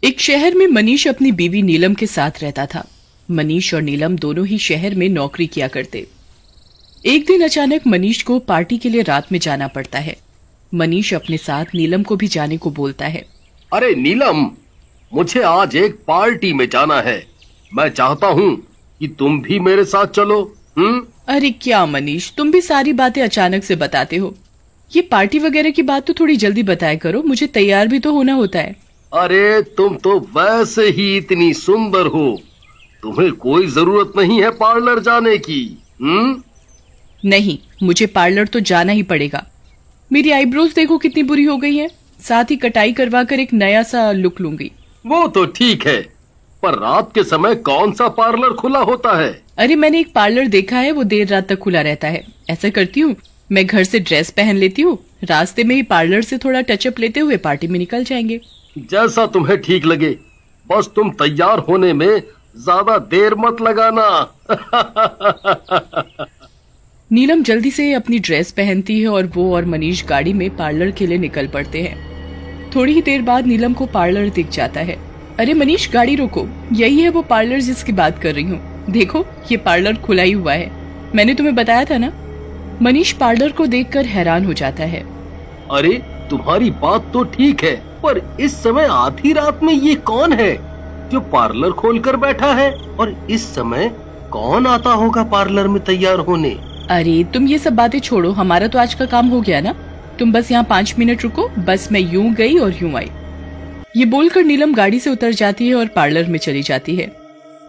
एक शहर में मनीष अपनी बीवी नीलम के साथ रहता था। मनीष और नीलम दोनों ही शहर में नौकरी किया करते। एक दिन अचानक मनीष को पार्टी के लिए रात में जाना पड़ता है। मनीष अपने साथ नीलम को भी जाने को बोलता है। अरे नीलम, मुझे आज एक पार्टी में जाना है। मैं चाहता हूँ कि तुम भी मेरे साथ चलो। अरे क्या मनीष, तुम भी सारी बातें अचानक से बताते हो। ये पार्टी वगैरह की बात तो थोड़ी जल्दी बताया करो, मुझे तैयार भी तो होना होता है। अरे तुम तो वैसे ही इतनी सुंदर हो, तुम्हें कोई जरूरत नहीं है पार्लर जाने की। नहीं, मुझे पार्लर तो जाना ही पड़ेगा। मेरी आईब्रोज देखो कितनी बुरी हो गई हैं। साथ ही कटाई करवा कर एक नया सा लुक लूंगी। वो तो ठीक है, पर रात के समय कौन सा पार्लर खुला होता है? अरे मैंने एक पार्लर देखा है, वो देर रात तक खुला रहता है। ऐसा करती हूँ, मैं घर से ड्रेस पहन लेती हूँ, रास्ते में ही पार्लर से थोड़ा टचअप लेते हुए पार्टी में निकल जाएंगे। जैसा तुम्हें ठीक लगे, बस तुम तैयार होने में ज्यादा देर मत लगाना। नीलम जल्दी से अपनी ड्रेस पहनती है और वो और मनीष गाड़ी में पार्लर के लिए निकल पड़ते हैं। थोड़ी ही देर बाद नीलम को पार्लर दिख जाता है। अरे मनीष, गाड़ी रोको, यही है वो पार्लर जिसकी बात कर रही हूँ। देखो, ये पार्लर खुला ही हुआ है, मैंने तुम्हें बताया था ना। मनीष पार्लर को देखकर हैरान हो जाता है। अरे तुम्हारी बात तो ठीक है, पर इस समय आधी रात में ये कौन है जो पार्लर खोलकर बैठा है? और इस समय कौन आता होगा पार्लर में तैयार होने? अरे तुम ये सब बातें छोड़ो, हमारा तो आज का काम हो गया ना। तुम बस यहाँ 5 मिनट रुको, बस मैं यूं गई और यूं आई। ये बोलकर नीलम गाड़ी से उतर जाती है और पार्लर में चली जाती है।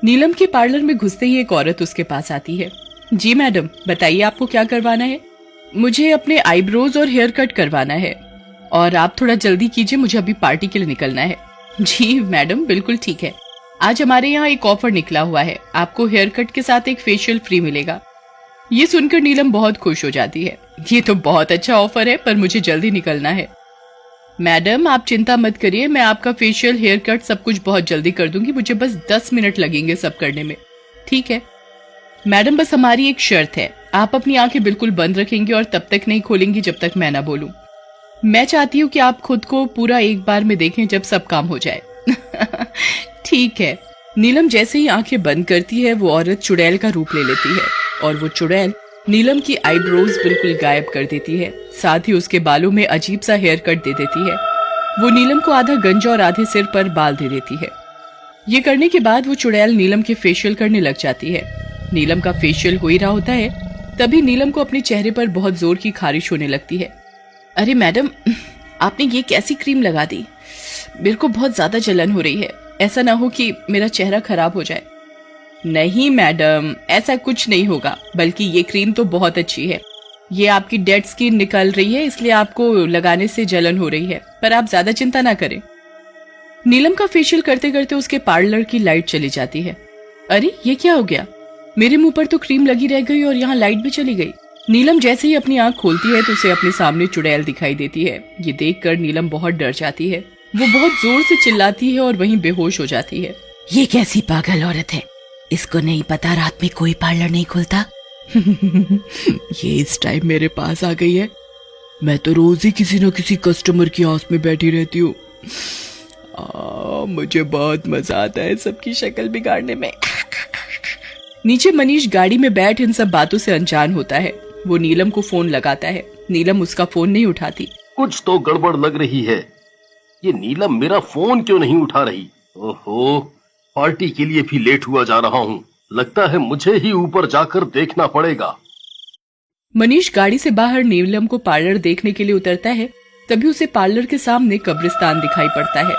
नीलम के पार्लर में घुसते ही एक औरत उसके पास आती है। जी मैडम, बताइए आपको क्या करवाना है? मुझे अपने आईब्रोज और हेयर कट करवाना है, और आप थोड़ा जल्दी कीजिए, मुझे अभी पार्टी के लिए निकलना है। जी मैडम, बिल्कुल ठीक है। आज हमारे यहाँ एक ऑफर निकला हुआ है, आपको हेयर कट के साथ एक फेशियल फ्री मिलेगा। ये सुनकर नीलम बहुत खुश हो जाती है। ये तो बहुत अच्छा ऑफर है, पर मुझे जल्दी निकलना है। मैडम आप चिंता मत करिए, मैं आपका फेशियल, हेयर कट सब कुछ बहुत जल्दी कर दूंगी, मुझे बस 10 मिनट लगेंगे सब करने में। ठीक है मैडम, बस हमारी एक शर्त है, आप अपनी आंखें बिल्कुल बंद रखेंगे और तब तक नहीं खोलेंगी जब तक मैं ना बोलूं। मैं चाहती हूँ कि आप खुद को पूरा एक बार में देखें जब सब काम हो जाए। ठीक है। नीलम जैसे ही आंखें बंद करती है, वो औरत चुड़ैल का रूप ले लेती है और वो चुड़ैल नीलम की आईब्रोज बिल्कुल गायब कर देती है। साथ ही उसके बालों में अजीब सा हेयर कट दे देती है। वो नीलम को आधा गंजा और आधे सिर पर बाल दे देती है। ये करने के बाद वो चुड़ैल नीलम के फेशियल करने लग जाती है। नीलम का फेशियल हो ही रहा होता है, तभी नीलम को अपने चेहरे पर बहुत जोर की खारिश होने लगती है। अरे मैडम, आपने ये कैसी क्रीम लगा दी? मेरे को बहुत ज्यादा जलन हो रही है, ऐसा ना हो कि मेरा चेहरा खराब हो जाए। नहीं मैडम, ऐसा कुछ नहीं होगा, बल्कि ये क्रीम तो बहुत अच्छी है। ये आपकी डेड स्किन निकल रही है, इसलिए आपको लगाने से जलन हो रही है, पर आप ज्यादा चिंता ना करें। नीलम का फेशियल करते करते उसके पार्लर की लाइट चली जाती है। अरे ये क्या हो गया? मेरे मुंह पर तो क्रीम लगी रह गई और यहाँ लाइट भी चली गई। नीलम जैसे ही अपनी आंख खोलती है तो उसे अपने सामने चुड़ैल दिखाई देती है। ये देखकर नीलम बहुत डर जाती है। वो बहुत जोर से चिल्लाती है और वहीं बेहोश हो जाती है। ये कैसी पागल औरत है, इसको नहीं पता रात में कोई पार्लर नहीं खुलता। ये इस टाइम मेरे पास आ गई है। मैं तो रोज ही किसी न किसी कस्टमर की आस में बैठी रहती हूँ। मुझे बहुत मजा आता है सबकी शक्ल बिगाड़ने में। नीचे मनीष गाड़ी में बैठ इन सब बातों से अनजान होता है। वो नीलम को फोन लगाता है। नीलम उसका फोन नहीं उठाती। कुछ तो गड़बड़ लग रही है। ये नीलम मेरा फोन क्यों नहीं उठा रही? ओहो, पार्टी के लिए भी लेट हुआ जा रहा हूँ। लगता है मुझे ही ऊपर जाकर देखना पड़ेगा। मनीष गाड़ी से बाहर नीलम को पार्लर देखने के लिए उतरता है। तभी उसे पार्लर के सामने कब्रिस्तान दिखाई पड़ता है।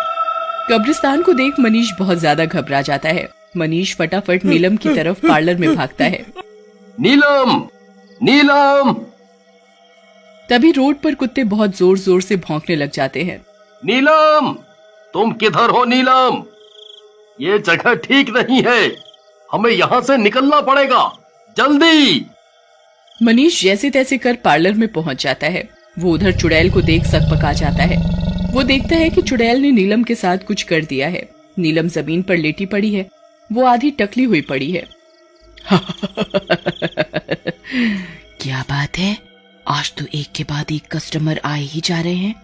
कब्रिस्तान को देख मनीष बहुत ज्यादा घबरा जाता है। मनीष फटाफट नीलम की तरफ पार्लर में भागता है। नीलम, नीलम! तभी रोड पर कुत्ते बहुत जोर जोर से भौंकने लग जाते हैं। नीलम, तुम किधर हो नीलम? ये जगह ठीक नहीं है, हमें यहाँ से निकलना पड़ेगा, जल्दी! मनीष जैसे तैसे कर पार्लर में पहुंच जाता है। वो उधर चुड़ैल को देख सकपका जाता है। वो देखता है कि चुड़ैल ने नीलम के साथ कुछ कर दिया है। नीलम जमीन पर लेटी पड़ी है, वो आधी टकली हुई पड़ी है। क्या बात है, आज तो एक के बाद एक कस्टमर आए ही जा रहे हैं।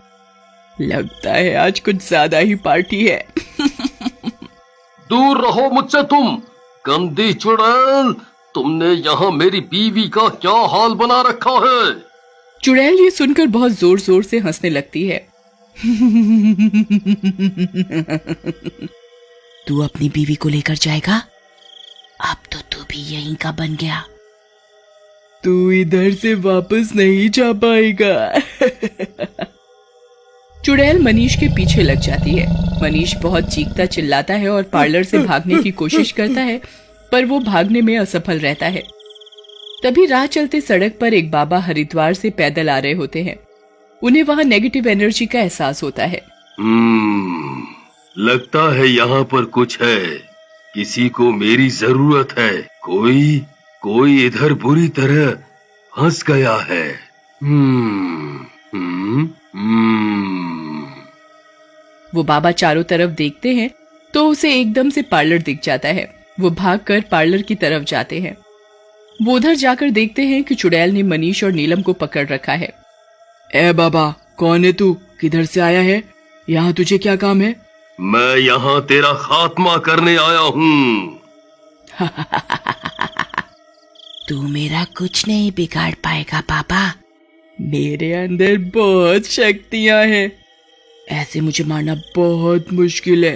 लगता है आज कुछ ज्यादा ही पार्टी है। दूर रहो मुझसे तुम, गंदी चुड़ैल। तुमने यहाँ मेरी बीवी का क्या हाल बना रखा है? चुड़ैल ये सुनकर बहुत जोर जोर से हंसने लगती है। तू अपनी बीवी को लेकर जाएगा? अब तो तू भी यहीं का बन गया। तू इधर से वापस नहीं जा पाएगा। चुड़ैल मनीष के पीछे लग जाती है। मनीष बहुत चीखता चिल्लाता है और पार्लर से भागने की कोशिश करता है, पर वो भागने में असफल रहता है। तभी राह चलते सड़क पर एक बाबा हरिद्वार से पैदल आ रहे होते हैं। उन्हें वहां नेगेटिव एनर्जी का एहसास होता है। लगता है यहाँ पर कुछ है, किसी को मेरी जरूरत है। कोई इधर बुरी तरह फंस गया है। वो बाबा चारों तरफ देखते हैं तो उसे एकदम से पार्लर दिख जाता है। वो भागकर पार्लर की तरफ जाते हैं। वो उधर जाकर देखते हैं कि चुड़ैल ने मनीष और नीलम को पकड़ रखा है। ए बाबा, कौन है तू? किधर से आया है? यहाँ तुझे क्या काम है? मैं यहाँ तेरा खात्मा करने आया हूँ। तू मेरा कुछ नहीं बिगाड़ पाएगा बाबा। मेरे अंदर बहुत शक्तियाँ हैं, ऐसे मुझे मारना बहुत मुश्किल है।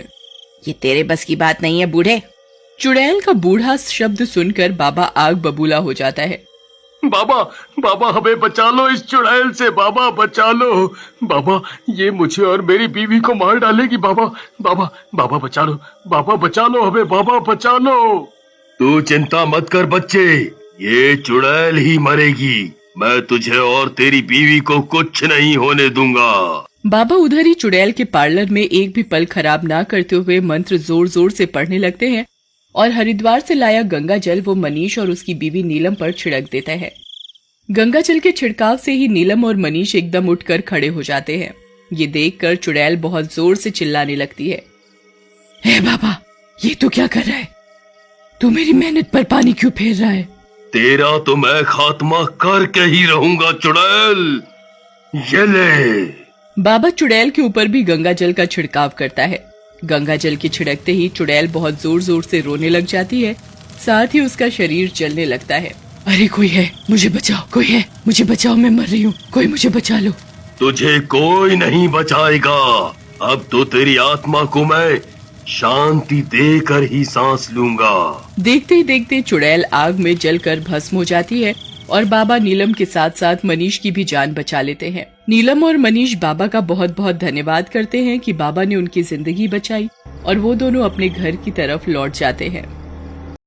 ये तेरे बस की बात नहीं है बूढ़े। चुड़ैल का बूढ़ा शब्द सुनकर बाबा आग बबूला हो जाता है। बाबा हमें बचा लो इस चुड़ैल से, बाबा बचा लो। बाबा ये मुझे और मेरी बीवी को मार डालेगी। बाबा बचा लो, बाबा बचा लो हमें, बाबा बचा लो। तू चिंता मत कर बच्चे, ये चुड़ैल ही मरेगी। मैं तुझे और तेरी बीवी को कुछ नहीं होने दूंगा। बाबा उधर ही चुड़ैल के पार्लर में एक भी पल खराब ना करते हुए मंत्र जोर जोर से पढ़ने लगते हैं और हरिद्वार से लाया गंगा जल वो मनीष और उसकी बीवी नीलम पर छिड़क देता है। गंगा जल के छिड़काव से ही नीलम और मनीष एकदम उठकर खड़े हो जाते हैं। ये देखकर चुड़ैल बहुत जोर से चिल्लाने लगती है। हे बाबा, ये तो क्या कर रहा है? तू मेरी मेहनत पर पानी क्यों फेर रहा है? तेरा तो मैं खात्मा करके ही रहूंगा चुड़ैल। ये ले। बाबा चुड़ैल के ऊपर भी गंगा जल का छिड़काव करता है। गंगा जल के छिड़कते ही चुड़ैल बहुत जोर जोर से रोने लग जाती है, साथ ही उसका शरीर जलने लगता है। अरे कोई है, मुझे बचाओ, कोई है, मुझे बचाओ, मैं मर रही हूँ, कोई मुझे बचा लो। तुझे कोई नहीं बचाएगा। अब तो तेरी आत्मा को मैं शांति देकर ही सांस लूंगा। देखते ही देखते चुड़ैल आग में जलकर भस्म हो जाती है और बाबा नीलम के साथ साथ मनीष की भी जान बचा लेते हैं। नीलम और मनीष बाबा का बहुत बहुत धन्यवाद करते हैं कि बाबा ने उनकी जिंदगी बचाई और वो दोनों अपने घर की तरफ लौट जाते हैं।